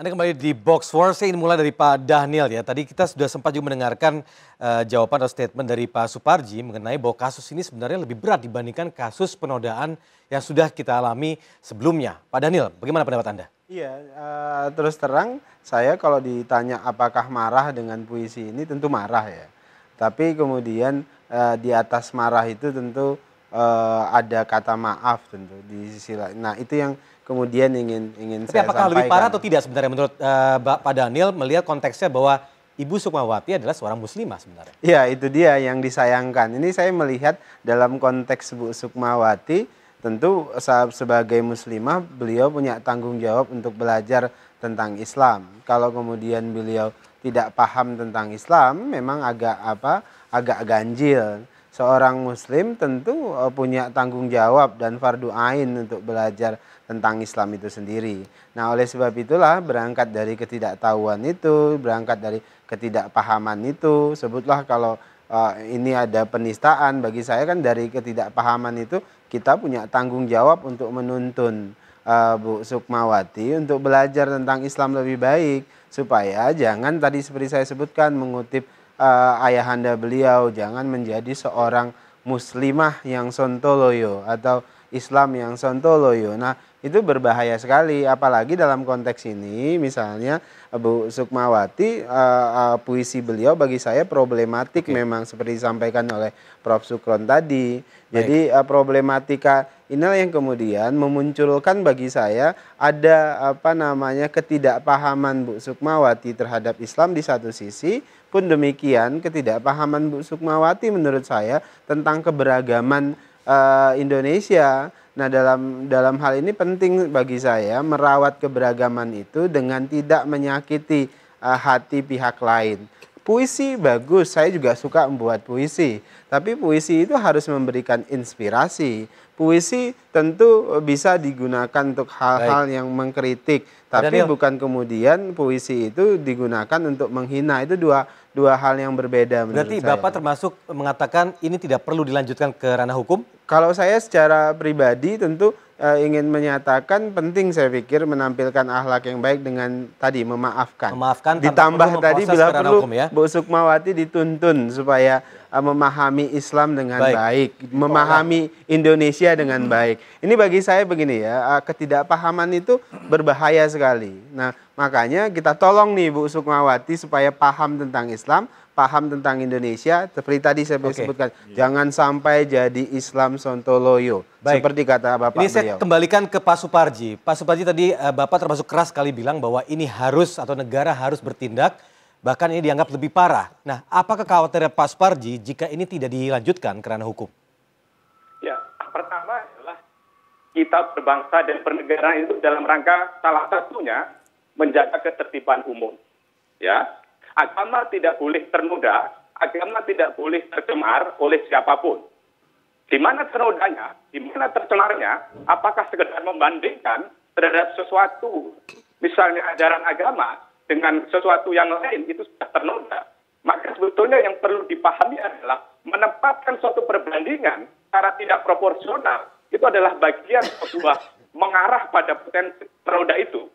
Anda kembali di Box War, saya ingin mulai dari Pak Dhanil ya. Tadi kita sudah sempat juga mendengarkan jawaban atau statement dari Pak Suparji mengenai bahwa kasus ini sebenarnya lebih berat dibandingkan kasus penodaan yang sudah kita alami sebelumnya. Pak Dhanil, bagaimana pendapat Anda? Iya, terus terang saya kalau ditanya apakah marah dengan puisi ini tentu marah ya. Tapi kemudian di atas marah itu tentu ada kata maaf tentu di sisi lain. Nah itu yang kemudian ingin Tapi saya apakah lebih parah atau sampaikan. tidak sebenarnya menurut Pak Dhanil melihat konteksnya bahwa Ibu Sukmawati adalah seorang muslimah sebenarnya? Ya itu dia yang disayangkan. Ini saya melihat dalam konteks Bu Sukmawati tentu sebagai muslimah beliau punya tanggung jawab untuk belajar tentang Islam. Kalau kemudian beliau tidak paham tentang Islam memang agak ganjil. Seorang muslim tentu punya tanggung jawab dan fardu ain untuk belajar tentang Islam itu sendiri. Nah, oleh sebab itulah berangkat dari ketidaktahuan itu, berangkat dari ketidakpahaman itu, sebutlah kalau ini ada penistaan, bagi saya kan dari ketidakpahaman itu kita punya tanggung jawab untuk menuntun Bu Sukmawati untuk belajar tentang Islam lebih baik supaya jangan tadi seperti saya sebutkan mengutip ayahanda beliau, jangan menjadi seorang muslimah yang sontoloyo atau Islam yang sontoloyo. Nah itu berbahaya sekali, apalagi dalam konteks ini misalnya Bu Sukmawati, puisi beliau bagi saya problematik. Oke. Memang seperti disampaikan oleh Prof. Sukron tadi. Baik. Jadi problematika inilah yang kemudian memunculkan bagi saya ada ketidakpahaman Bu Sukmawati terhadap Islam di satu sisi, pun demikian ketidakpahaman Bu Sukmawati menurut saya tentang keberagaman Indonesia. Nah dalam hal ini penting bagi saya merawat keberagaman itu dengan tidak menyakiti hati pihak lain. Puisi bagus, saya juga suka membuat puisi. Tapi puisi itu harus memberikan inspirasi. Puisi tentu bisa digunakan untuk hal-hal yang mengkritik. Tapi bukan kemudian puisi itu digunakan untuk menghina. Itu dua hal yang berbeda menurut Berarti saya. Bapak termasuk mengatakan ini tidak perlu dilanjutkan ke ranah hukum? Kalau saya secara pribadi tentu ingin menyatakan penting saya pikir menampilkan akhlak yang baik dengan tadi memaafkan. Memaafkan Ditambah tadi bila perlu hukum, ya? Bu Sukmawati dituntun supaya memahami Islam dengan baik, memahami Indonesia dengan baik. Ini bagi saya begini ya, ketidakpahaman itu berbahaya sekali. Nah makanya kita tolong nih Bu Sukmawati supaya paham tentang Islam, paham tentang Indonesia, seperti tadi saya sebutkan, jangan sampai jadi Islam sontoloyo, seperti kata Bapak ini beliau. saya kembalikan ke Pak Suparji. Pak Suparji tadi Bapak termasuk keras sekali bilang bahwa ini harus atau negara harus bertindak, bahkan ini dianggap lebih parah. Nah, apa kekhawatiran Pak Suparji jika ini tidak dilanjutkan ke ranah hukum? Ya, pertama adalah kita berbangsa dan bernegara itu dalam rangka salah satunya menjaga ketertiban umum. Ya, agama tidak boleh ternoda, agama tidak boleh tercemar oleh siapapun. Di mana ternodanya, di mana tercemarnya, apakah sekedar membandingkan terhadap sesuatu, misalnya ajaran agama, dengan sesuatu yang lain, itu sudah ternoda. Maka sebetulnya yang perlu dipahami adalah menempatkan suatu perbandingan secara tidak proporsional, itu adalah bagian sebuah mengarah pada potensi ternoda itu.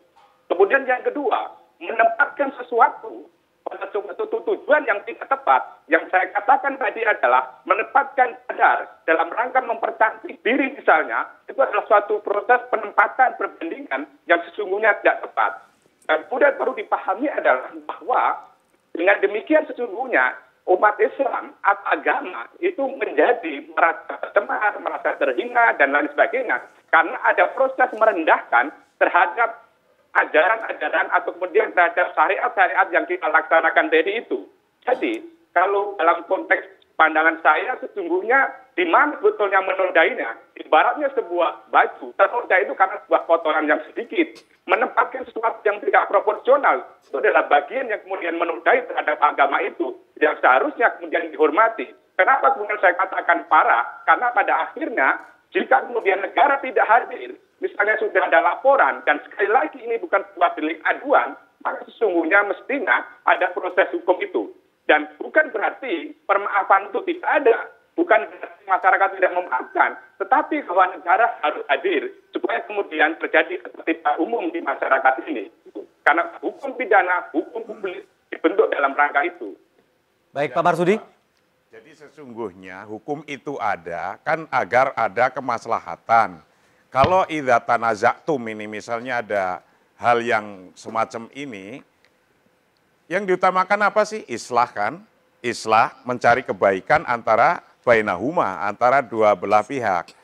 Kemudian yang kedua, menempatkan sesuatu pada suatu tujuan yang tidak tepat. Yang saya katakan tadi adalah menempatkan kadar dalam rangka mempercantik diri misalnya, itu adalah suatu proses penempatan perbandingan yang sesungguhnya tidak tepat. Dan kemudian perlu dipahami adalah bahwa dengan demikian sesungguhnya umat Islam atau agama itu menjadi merasa tercemar, merasa terhina dan lain sebagainya. Karena ada proses merendahkan terhadap ajaran-ajaran atau kemudian terhadap syariat-syariat yang kita laksanakan tadi itu. Jadi, kalau dalam konteks pandangan saya sesungguhnya di mana sebetulnya menodainya, ibaratnya sebuah baju, ternoda itu karena sebuah kotoran yang sedikit. Menempatkan sesuatu yang tidak proporsional, itu adalah bagian yang kemudian menodai terhadap agama itu, yang seharusnya kemudian dihormati. Kenapa kemudian saya katakan parah? Karena pada akhirnya, jika kemudian negara tidak hadir, misalnya sudah ada laporan, dan sekali lagi ini bukan sebuah delik aduan, maka sesungguhnya mestinya ada proses hukum itu. Dan bukan berarti permaafan itu tidak ada, bukan berarti masyarakat tidak memaafkan, tetapi bahwa negara harus hadir supaya kemudian terjadi ketertiban umum di masyarakat ini. Karena hukum pidana, hukum publik dibentuk dalam rangka itu. Baik, Pak Marsudi. Jadi sesungguhnya hukum itu ada kan agar ada kemaslahatan. Kalau idza tanaza'tum ini misalnya ada hal yang semacam ini, yang diutamakan apa sih? Islah kan? Islah mencari kebaikan antara bainahuma, antara dua belah pihak.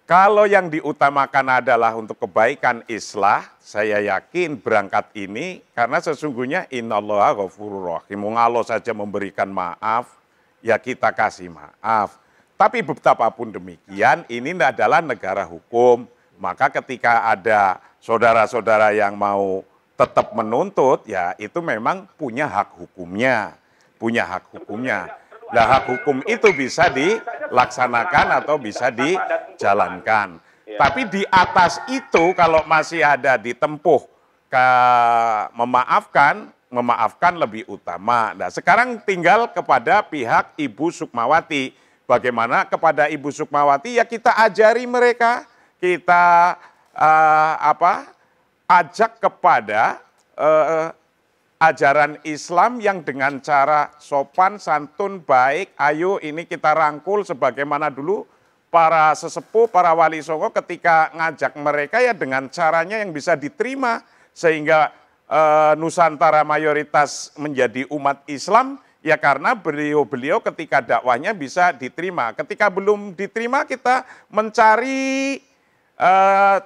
Kalau yang diutamakan adalah untuk kebaikan islah, saya yakin berangkat ini karena sesungguhnya innallaha ghafurur rahim. Allah saja memberikan maaf, ya kita kasih maaf. Tapi betapapun demikian, ini adalah negara hukum. Maka ketika ada saudara-saudara yang mau tetap menuntut, ya itu memang punya hak hukumnya. Punya hak hukumnya. Nah, hak hukum itu bisa dilaksanakan atau bisa dijalankan. Tapi di atas itu kalau masih ada ditempuh ke memaafkan lebih utama. Nah, sekarang tinggal kepada pihak Ibu Sukmawati. Bagaimana kepada Ibu Sukmawati? Ya kita ajari mereka, kita ajak kepada ajaran Islam yang dengan cara sopan, santun, baik. Ayo ini kita rangkul sebagaimana dulu para sesepuh, para wali songo ketika ngajak mereka ya dengan caranya yang bisa diterima. Sehingga Nusantara mayoritas menjadi umat Islam ya karena beliau-beliau ketika dakwahnya bisa diterima. Ketika belum diterima kita mencari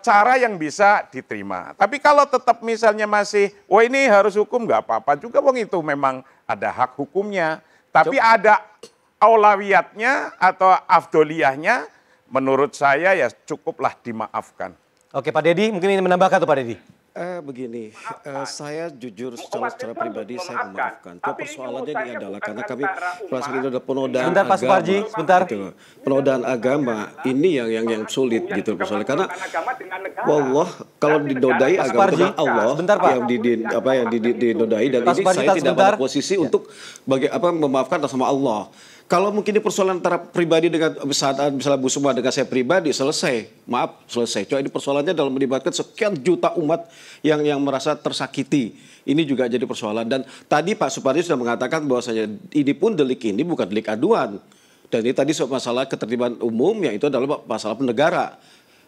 cara yang bisa diterima. Tapi kalau tetap misalnya masih, oh ini harus hukum, nggak apa-apa juga, wong itu memang ada hak hukumnya. Tapi ada aulawiyatnya atau afdoliyahnya, menurut saya ya cukuplah dimaafkan. Oke, Pak Dedi, mungkin ini menambahkan tuh Pak Dedi. Begini, saya jujur secara pribadi saya memaafkan. Tapi persoalannya ini adalah karena kami merasa ini ada penodaan sebentar, Pak Suparji, agama. sebentar. Gitu. Penodaan agama ini yang sulit gitu persoalannya. Karena wallah kalau dinodai agama dengan Allah sebentar, Pak. yang dinodai dan Pak ini Suparji, saya tidak sebentar. pada posisi untuk memaafkan sama Allah. Kalau mungkin ini persoalan antara pribadi dengan misalnya Bu Sukma dengan saya pribadi selesai, maaf selesai. Cuma ini persoalannya dalam melibatkan sekian juta umat yang merasa tersakiti. Ini juga jadi persoalan. Dan tadi Pak Supardi sudah mengatakan bahwasanya ini pun delik ini bukan delik aduan. Dan ini tadi soal masalah ketertiban umum yang itu adalah masalah penegara.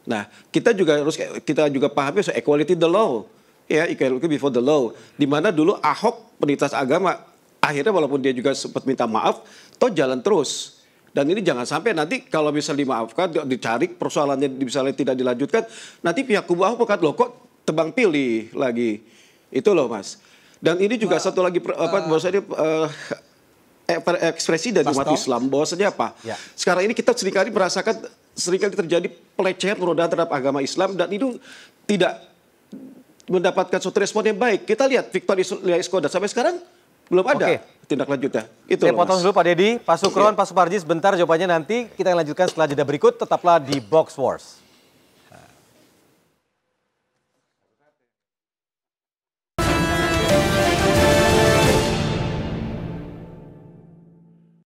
Nah, kita juga pahami soal equality the law. Ya, equality before the law. Di mana dulu Ahok penelitian agama akhirnya walaupun dia juga sempat minta maaf, toh jalan terus. Dan ini jangan sampai nanti kalau misalnya dimaafkan, dicari persoalannya misalnya tidak dilanjutkan, nanti pihak kubu Ahok berkata, loh kok tebang pilih lagi. Itu loh Mas. Dan ini juga satu lagi, bahwasanya ekspresi dari umat Islam, bahwasanya apa? Ya. Sekarang ini kita seringkali merasakan, seringkali terjadi pelecehan penodaan terhadap agama Islam, dan itu tidak mendapatkan suatu respon yang baik. Kita lihat Victoria Iskandar sampai sekarang belum ada tindak lanjutnya. Itu saya potong dulu Pak Dedi, Pak Sukron, Pak Suparji sebentar jawabannya nanti kita akan lanjutkan setelah jeda berikut. Tetaplah di Box Wars.